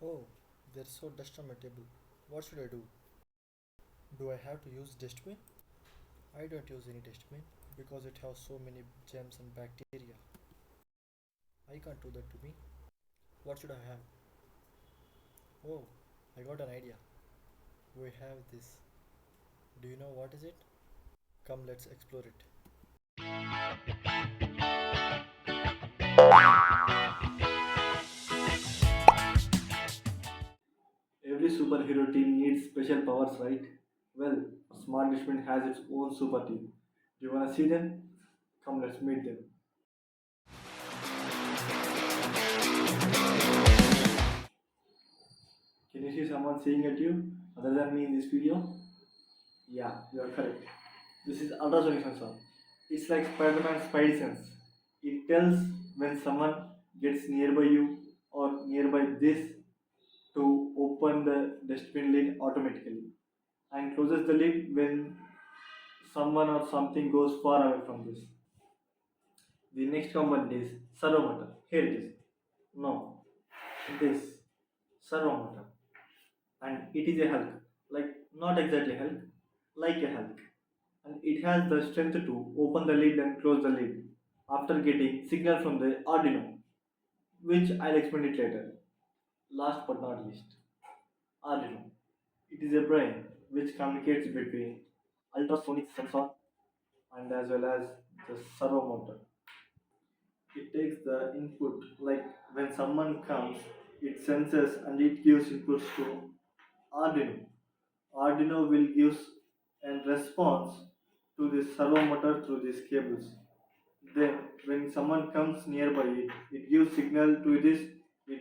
Oh, there's so dust on my table. What should I do? Do I have to use dustbin? I don't use any dustbin because it has so many germs and bacteria. I can't do that to me. What should I have? Oh, I got an idea. We have this. Do you know what is it? Come, let's explore it. Every superhero team needs special powers, right? Well, Smart Dustbin has its own super team. Do you wanna see them? Come, let's meet them. Can you see someone saying at you other than me in this video? Yeah, you are correct. This is ultrasonic sensor. It's like Spider-Man's spidey sense. It tells when someone gets nearby you or nearby this to open the dustbin lid automatically and closes the lid when someone or something goes far away from this. The next component is servo motor. Here it is. No, this servo motor, and it is a Hulk. Like not exactly Hulk, like a Hulk, and it has the strength to open the lid and close the lid after getting signal from the Arduino, which I'll explain it later. Last but not least, Arduino. It is a brain which communicates between ultrasonic sensor and as well as the servo motor. It takes the input like when someone comes, it senses and it gives inputs to Arduino. Arduino will give a response to the servo motor through these cables. Then, when someone comes nearby it, it gives signal to this, it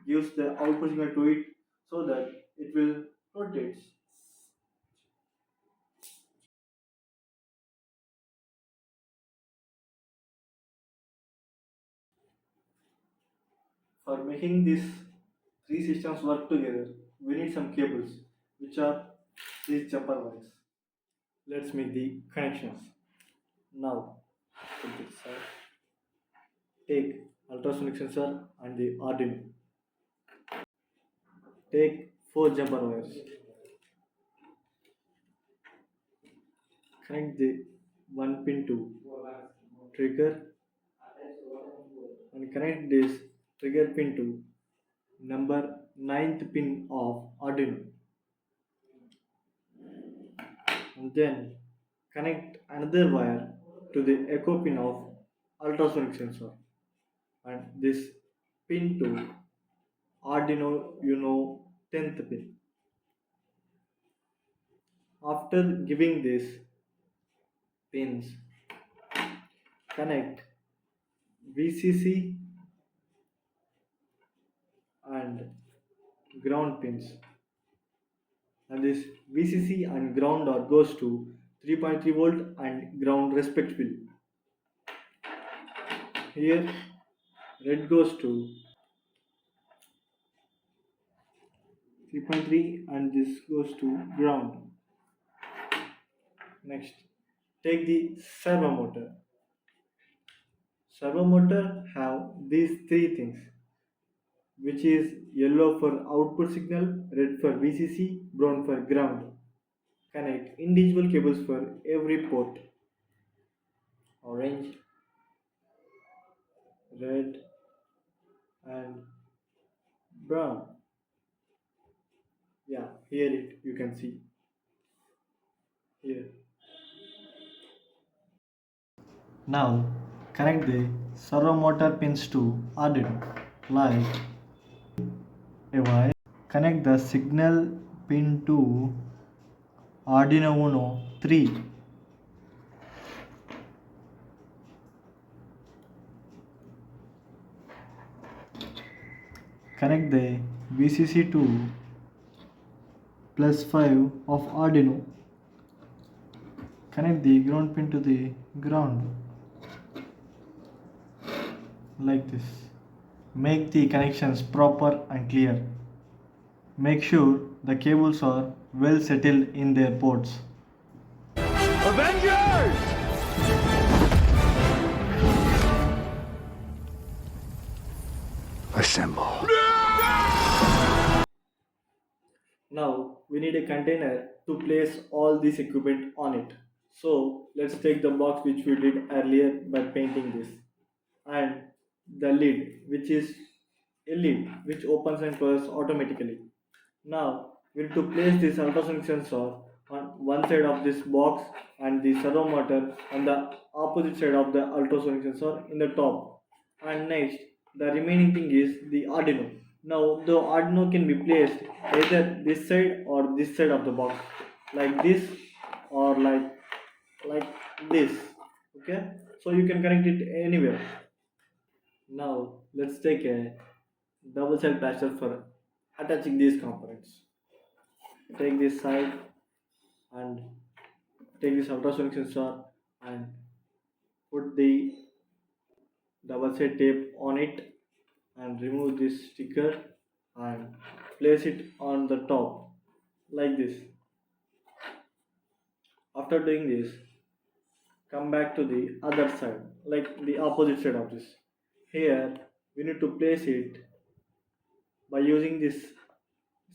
gives the output signal to it so that it will rotate. For making these three systems work together, we need some cables, which are these jumper wires. Let's make the connections. Now, put this aside. Take ultrasonic sensor and the Arduino. Take four jumper wires. Connect the one pin to trigger and connect this trigger pin to number ninth pin of Arduino, and then connect another wire to the echo pin of ultrasonic sensor and this pin to Arduino Uno 10th pin. After giving these pins, connect VCC and ground pins, and this VCC and ground are goes to 3.3 volt and ground respectively. Here red goes to 3.3 and this goes to ground. Next, take the servo motor. Servo motor have these three things, which is yellow for output signal, red for VCC, brown for ground. Connect individual cables for every port. Orange, red, and brown. Yeah, here it you can see here. Now connect the servo motor pins to Arduino like a wire. Connect the signal pin to Arduino Uno 3. Connect the VCC to +5 of Arduino. Connect the ground pin to the ground like this. Make the connections proper and clear. Make sure the cables are well settled in their ports. Avengers! Assemble. Now we need a container to place all this equipment on it. So let's take the box which we did earlier by painting this, and the lid which is a lid which opens and closes automatically. Now we need to place this ultrasonic sensor on one side of this box and the servo motor on the opposite side of the ultrasonic sensor in the top. And next, the remaining thing is the Arduino. Now the Arduino can be placed either this side or this side of the box, like this or like this. Okay, so you can connect it anywhere. Now let's take a double side plaster for attaching these components. Take this side and take this ultrasonic sensor and put the double side tape on it and remove this sticker and place it on the top like this. After doing this, come back to the other side, like the opposite side of this. Here we need to place it by using this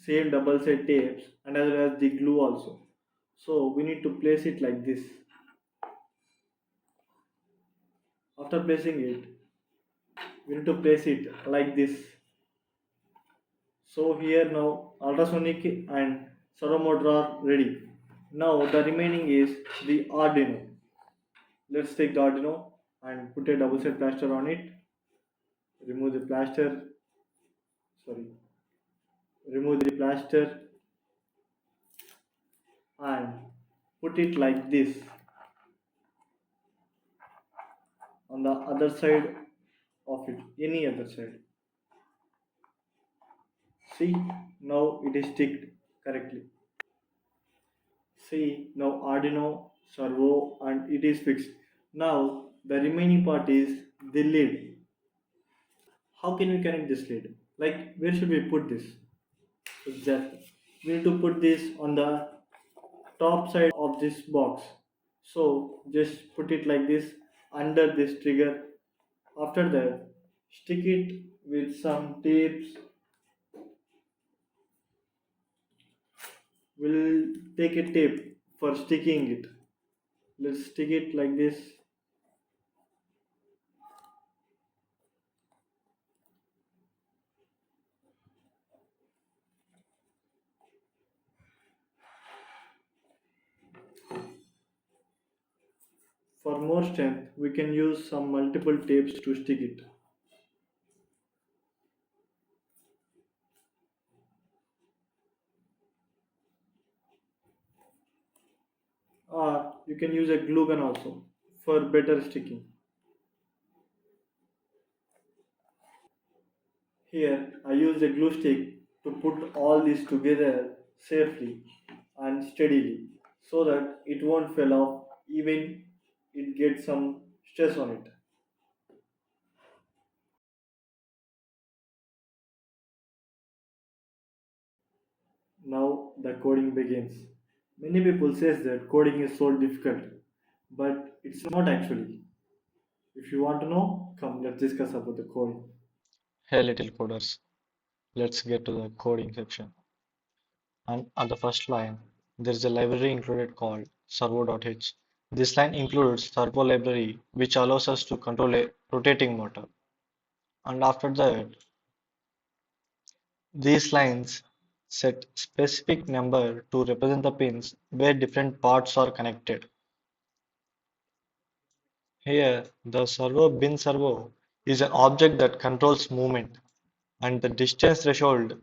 same double side tapes and as well as the glue also. So we need to place it like this. After placing it, we need to place it like this. So here now ultrasonic and servo motor are ready. Now the remaining is the Arduino. Let's take the Arduino and put a double side plaster on it. Remove the plaster. Sorry. Remove the plaster and put it like this on the other side of it. Any other side. See, now it is sticked correctly. See, now Arduino, servo, and it is fixed. Now the remaining part is the lid. How can we connect this lid? Like, where should we put this? Exactly. We need to put this on the top side of this box. So just put it like this under this trigger. After that, stick it with some tapes. We'll take a tape for sticking it. Let's stick it like this. For more strength, we can use some multiple tapes to stick it. Or you can use a glue gun also for better sticking. Here I used a glue stick to put all this together safely and steadily so that it won't fall off even it gets some stress on it. Now the coding begins. Many people says that coding is so difficult, but it's not actually. If you want to know, come let's discuss about the coding. Hey little coders, let's get to the coding section. And on the first line, there is a library included called servo.h. This line includes servo library, which allows us to control a rotating motor. And after that, these lines set specific number to represent the pins where different parts are connected. Here, the servo bin servo is an object that controls movement, and the distance threshold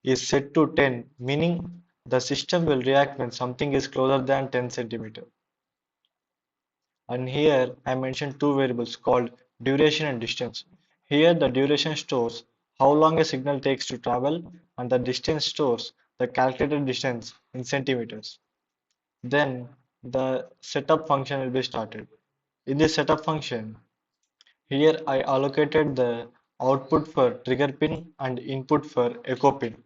is set to 10, meaning the system will react when something is closer than 10 centimeter. And here I mentioned two variables called duration and distance. Here the duration stores how long a signal takes to travel, and the distance stores the calculated distance in centimeters. Then the setup function will be started. In this setup function, here I allocated the output for trigger pin and input for echo pin.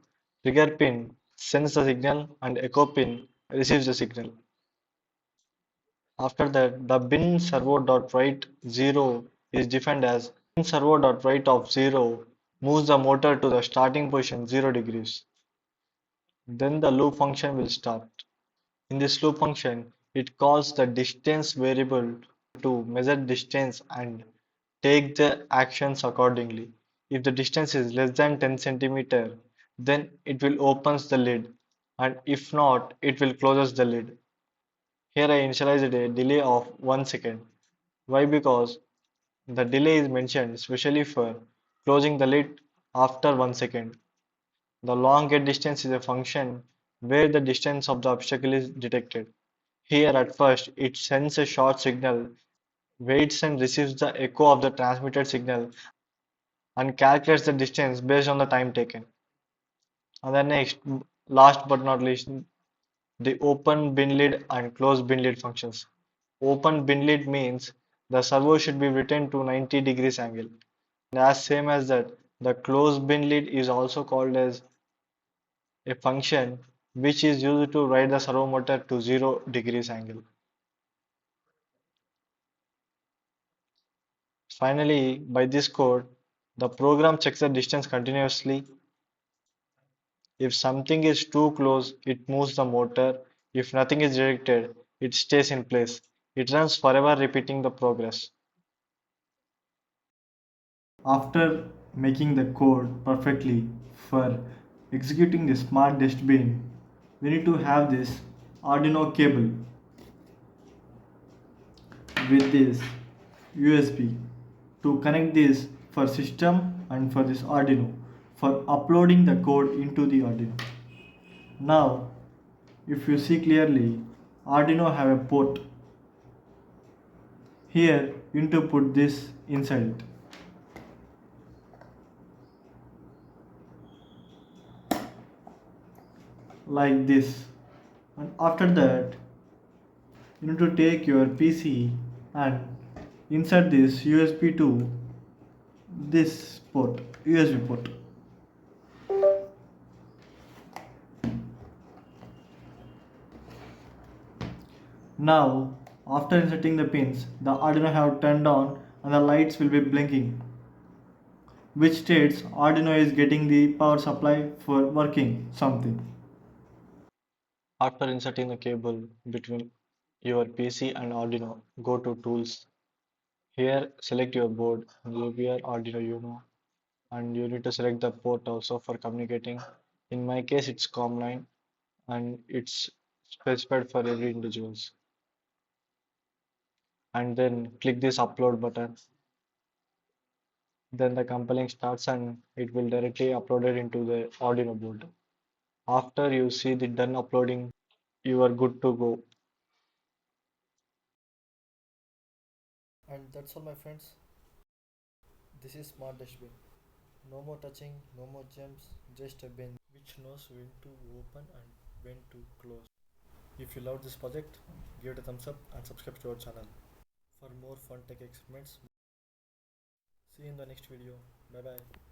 Trigger pin sends the signal and echo pin receives the signal. After that, the bin servo.write 0 is defined as bin servo.write of 0 moves the motor to the starting position 0 degrees. Then the loop function will start. In this loop function, it calls the distance variable to measure distance and take the actions accordingly. If the distance is less than 10 centimeter, then it will opens the lid, and if not, it will closes the lid. Here I initialized a delay of 1 second. Why? Because the delay is mentioned especially for closing the lid after 1 second. The long get distance is a function where the distance of the obstacle is detected. Here at first it sends a short signal, waits and receives the echo of the transmitted signal and calculates the distance based on the time taken. And then next, last but not least, the open bin lid and close bin lid functions. Open bin lid means the servo should be written to 90 degrees angle. And as same as that, the closed bin lid is also called as a function which is used to write the servo motor to 0 degrees angle. Finally, by this code, the program checks the distance continuously. If something is too close, it moves the motor. If nothing is detected, it stays in place. It runs forever, repeating the progress. After making the code perfectly for executing the smart dustbin, we need to have this Arduino cable with this USB to connect this for system and for this Arduino for uploading the code into the Arduino. Now, if you see clearly, Arduino have a port. Here you need to put this inside it. Like this. And after that, you need to take your PC and insert this USB to this port, USB port. Now, after inserting the pins, the Arduino have turned on and the lights will be blinking, which states Arduino is getting the power supply for working something. After inserting the cable between your PC and Arduino, go to Tools. Here, select your board, UBR Arduino Uno, and you need to select the port also for communicating. In my case, it's COM9 and it's specified for every individuals. And then click this upload button. Then the compiling starts and it will directly upload it into the Arduino board. After you see the done uploading, you are good to go. And that's all, my friends. This is smart dustbin. No more touching, no more gems, just a bin which knows when to open and when to close. If you love this project, give it a thumbs up and subscribe to our channel for more fun tech experiments. See you in the next video. Bye bye.